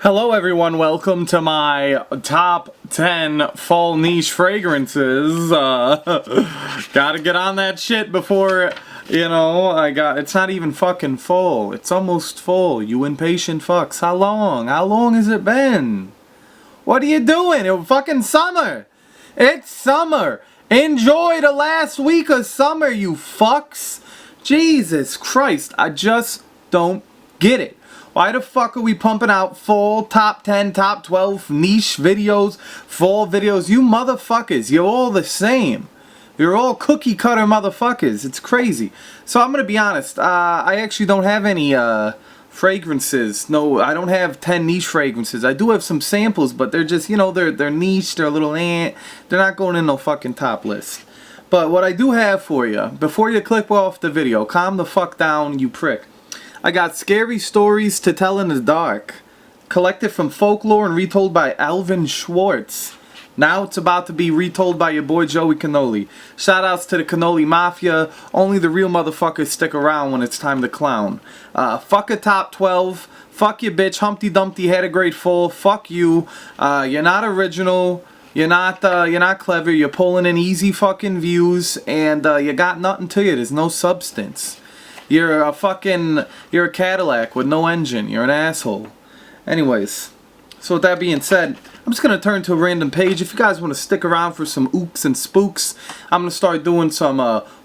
Hello everyone, welcome to my top 10 fall niche fragrances. Gotta get on that shit before, it's not even fucking full. It's almost full, you impatient fucks. How long? How long has it been? What are you doing? It's fucking summer. It's summer. Enjoy the last week of summer, you fucks. Jesus Christ, I just don't get it. Why the fuck are we pumping out full top 10, top 12 niche videos, fall videos? You motherfuckers, you're all the same. You're all cookie cutter motherfuckers. It's crazy. So I'm gonna be honest, I actually don't have any fragrances. No, I don't have 10 niche fragrances. I do have some samples, but they're just, they're niche, they're a little they're not going in no fucking top list. But what I do have for you, before you click off the video, calm the fuck down, you prick. I got Scary Stories to Tell in the Dark, collected from Folklore and retold by Alvin Schwartz. Now it's about to be retold by your boy Joey Cannoli. Shoutouts to the Cannoli Mafia. Only the real motherfuckers stick around when it's time to clown. Fuck a top 12. Fuck you, bitch. Humpty Dumpty had a great fall. Fuck you. You're not original. You're not clever. You're pulling in easy fucking views, and you got nothing to you. There's no substance. You're a Cadillac with no engine. You're an asshole. Anyways, so with that being said, I'm just going to turn to a random page. If you guys want to stick around for some ooks and spooks, I'm going to start doing some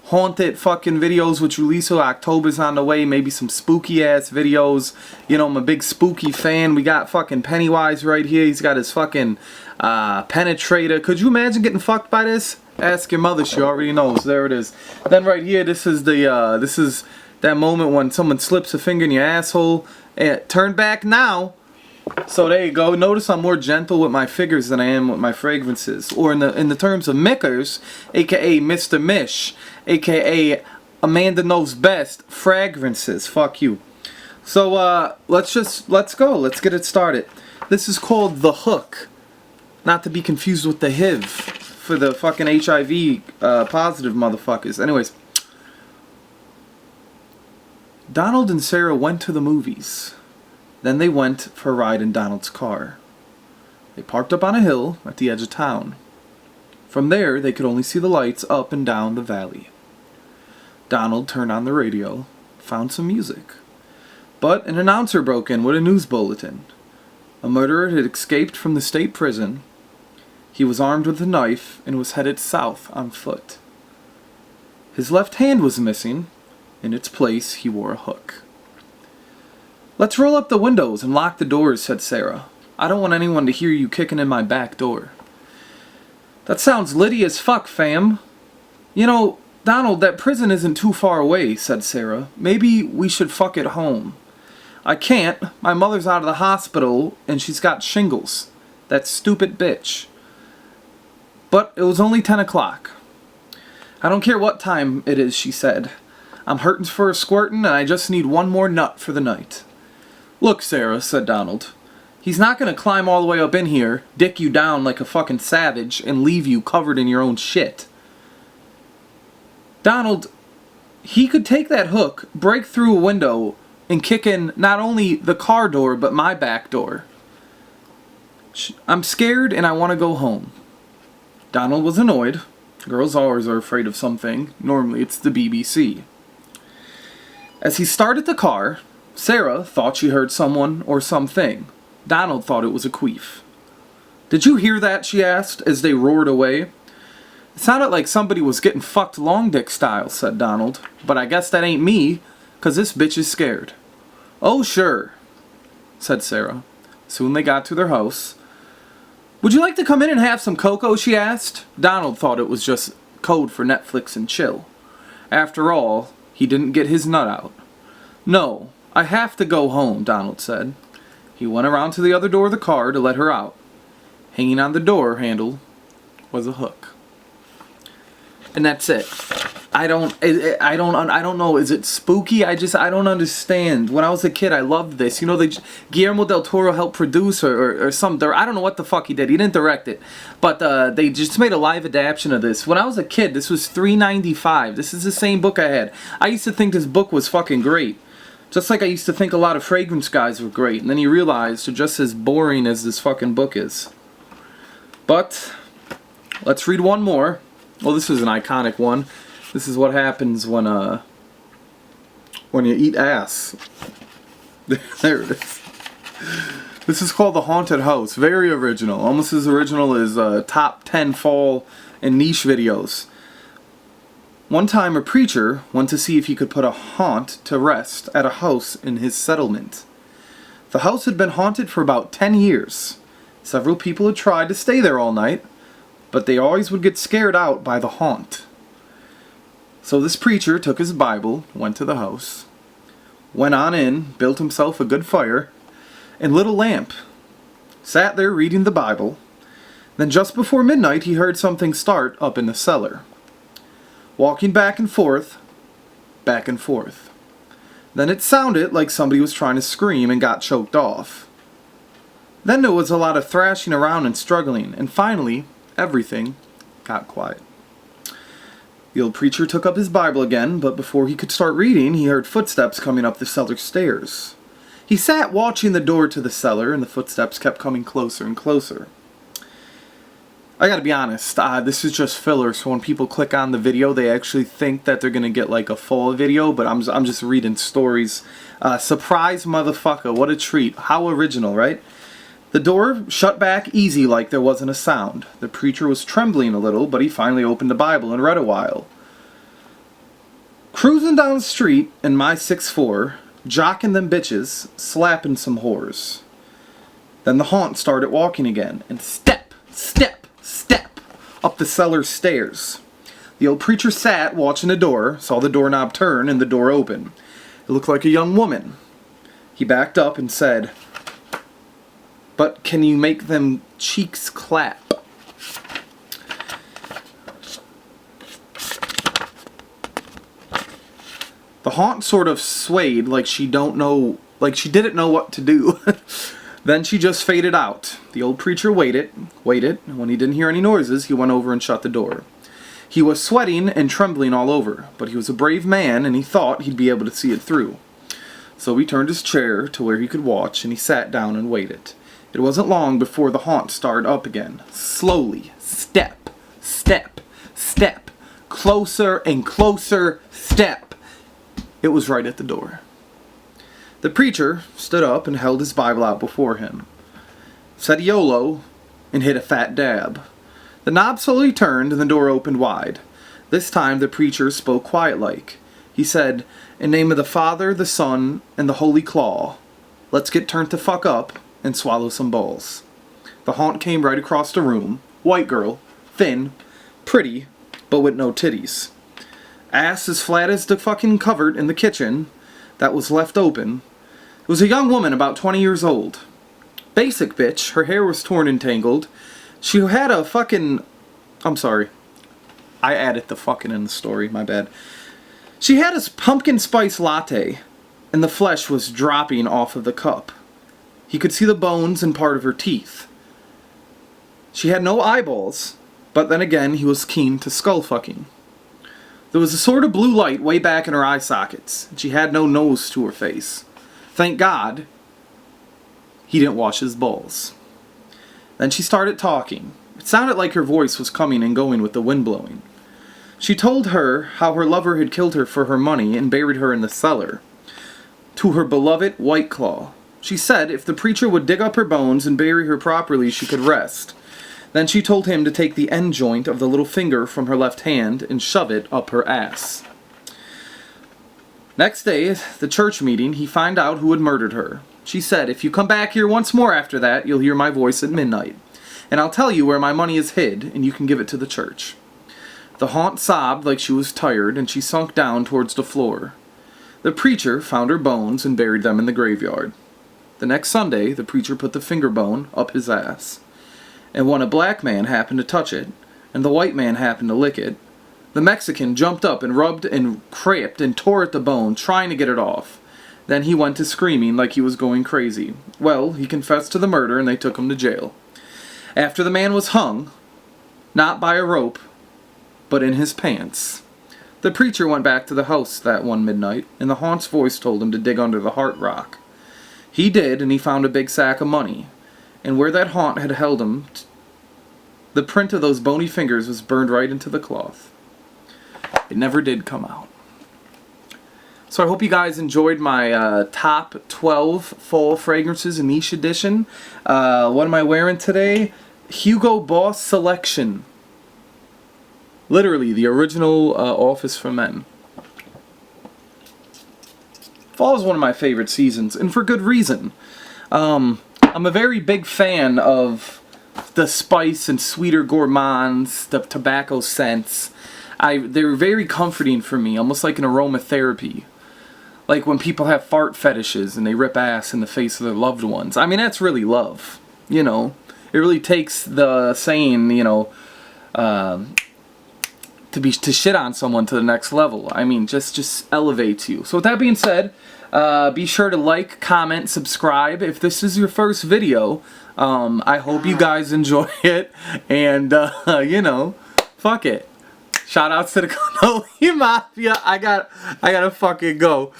haunted fucking videos with Julissa. October's on the way. Maybe some spooky ass videos. You know, I'm a big spooky fan. We got fucking Pennywise right here. He's got his fucking penetrator. Could you imagine getting fucked by this? Ask your mother. She already knows. There it is. Then right here, this is that moment when someone slips a finger in your asshole. Turn back now. So there you go. Notice I'm more gentle with my figures than I am with my fragrances. Or in the terms of Mickers, aka Mr. Mish, aka Amanda Knows Best, fragrances. Fuck you. So let's go. Let's get it started. This is called The Hook. Not to be confused with the HIV for the fucking HIV positive motherfuckers. Anyways. Donald and Sarah went to the movies. Then they went for a ride in Donald's car. They parked up on a hill at the edge of town. From there, they could only see the lights up and down the valley. Donald turned on the radio, found some music. But an announcer broke in with a news bulletin. A murderer had escaped from the state prison. He was armed with a knife and was headed south on foot. His left hand was missing. In its place, he wore a hook. "Let's roll up the windows and lock the doors," said Sarah. "I don't want anyone to hear you kicking in my back door." "That sounds litty as fuck, fam." "You know, Donald, that prison isn't too far away," said Sarah. "Maybe we should fuck it home." "I can't. My mother's out of the hospital and she's got shingles. That stupid bitch." But it was only 10 o'clock. "I don't care what time it is," she said. "I'm hurtin' for a squirtin' and I just need one more nut for the night." "Look, Sarah," said Donald. "He's not gonna climb all the way up in here, dick you down like a fucking savage, and leave you covered in your own shit." "Donald, he could take that hook, break through a window, and kick in not only the car door, but my back door. I'm scared and I want to go home." Donald was annoyed. Girls always are afraid of something. Normally it's the BBC. As he started the car, Sarah thought she heard someone or something. Donald thought it was a queef. "Did you hear that?" she asked as they roared away. "It sounded like somebody was getting fucked long dick style," said Donald. "But I guess that ain't me, 'cause this bitch is scared." "Oh, sure," said Sarah. Soon they got to their house. "Would you like to come in and have some cocoa?" she asked. Donald thought it was just code for Netflix and chill. After all, he didn't get his nut out. "No, I have to go home," Donald said. He went around to the other door of the car to let her out. Hanging on the door handle was a hook. And that's it. I don't know. Is it spooky? I don't understand. When I was a kid, I loved this. You know, Guillermo del Toro helped produce or some. I don't know what the fuck he did. He didn't direct it, but they just made a live adaptation of this. When I was a kid, this was $3.95. This is the same book I had. I used to think this book was fucking great. Just like I used to think a lot of fragrance guys were great, and then you realize they're just as boring as this fucking book is. But, let's read one more. Well, this is an iconic one. This is what happens when you eat ass. There it is. This is called The Haunted House. Very original. Almost as original as top 10 fall and niche videos. One time a preacher went to see if he could put a haunt to rest at a house in his settlement. The house had been haunted for about 10 years. Several people had tried to stay there all night, but they always would get scared out by the haunt. So this preacher took his Bible, went to the house, went on in, built himself a good fire, and lit a lamp. Sat there reading the Bible. Then just before midnight he heard something start up in the cellar. Walking back and forth. Then it sounded like somebody was trying to scream and got choked off. Then there was a lot of thrashing around and struggling, and finally, everything got quiet. The old preacher took up his Bible again, but before he could start reading, he heard footsteps coming up the cellar stairs. He sat watching the door to the cellar, and the footsteps kept coming closer and closer. I gotta be honest, this is just filler, so when people click on the video, they actually think that they're gonna get like a full video, but I'm just reading stories. Surprise motherfucker, what a treat. How original, right? The door shut back easy like there wasn't a sound. The preacher was trembling a little, but he finally opened the Bible and read a while. Cruising down the street in my 6'4", jocking them bitches, slapping some whores. Then the haunt started walking again, and step, step, step, up the cellar stairs. The old preacher sat, watching the door, saw the doorknob turn, and the door open. It looked like a young woman. He backed up and said, "But can you make them cheeks clap?" The haunt sort of swayed like she didn't know what to do. Then she just faded out. The old preacher waited, and when he didn't hear any noises, he went over and shut the door. He was sweating and trembling all over, but he was a brave man, and he thought he'd be able to see it through. So he turned his chair to where he could watch, and he sat down and waited. It wasn't long before the haunt started up again. Slowly, step, step, step, closer and closer, step. It was right at the door. The preacher stood up and held his Bible out before him, said YOLO, and hit a fat dab. The knob slowly turned and the door opened wide. This time the preacher spoke quiet-like. He said, "In name of the Father, the Son, and the Holy Claw, let's get turned to fuck up and swallow some balls." The haunt came right across the room. White girl, thin, pretty, but with no titties. Ass as flat as the fucking cupboard in the kitchen that was left open. It was a young woman about 20 years old. Basic bitch. Her hair was torn and tangled. She had a fucking... I'm sorry. I added the fucking in the story, my bad. She had a pumpkin spice latte, and the flesh was dropping off of the cup. He could see the bones and part of her teeth. She had no eyeballs, but then again he was keen to skull fucking. There was a sort of blue light way back in her eye sockets, and she had no nose to her face. Thank God he didn't wash his balls. Then she started talking. It sounded like her voice was coming and going with the wind blowing. She told her how her lover had killed her for her money and buried her in the cellar. To her beloved White Claw. She said if the preacher would dig up her bones and bury her properly, she could rest. Then she told him to take the end joint of the little finger from her left hand and shove it up her ass. Next day, at the church meeting, he found out who had murdered her. She said, "If you come back here once more after that, you'll hear my voice at midnight. And I'll tell you where my money is hid, and you can give it to the church." The haunt sobbed like she was tired, and she sunk down towards the floor. The preacher found her bones and buried them in the graveyard. The next Sunday, the preacher put the finger bone up his ass. And when a black man happened to touch it, and the white man happened to lick it, the Mexican jumped up and rubbed and crapped and tore at the bone, trying to get it off. Then he went to screaming like he was going crazy. Well, he confessed to the murder and they took him to jail. After the man was hung, not by a rope, but in his pants, The preacher went back to the house that one midnight, and the haunt's voice told him to dig under the heart rock. He did, and he found a big sack of money. And where that haunt had held him, the print of those bony fingers was burned right into the cloth. It never did come out. So I hope you guys enjoyed my top 12 fall fragrances in niche edition. What am I wearing today? Hugo Boss Selection. Literally, the original Office for Men. Fall is one of my favorite seasons, and for good reason. I'm a very big fan of the spice and sweeter gourmands, the tobacco scents. They're very comforting for me, almost like an aromatherapy. Like when people have fart fetishes and they rip ass in the face of their loved ones. I mean, that's really love, you know. It really takes the saying, you know, to shit on someone to the next level. I mean, just elevates you. So with that being said, be sure to like, comment, subscribe. If this is your first video, I hope you guys enjoy it. And, you know, fuck it. Shout outs to the Cannoli Mafia. I gotta fucking go.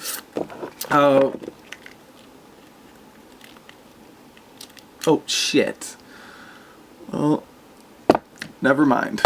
Oh shit. Well, never mind.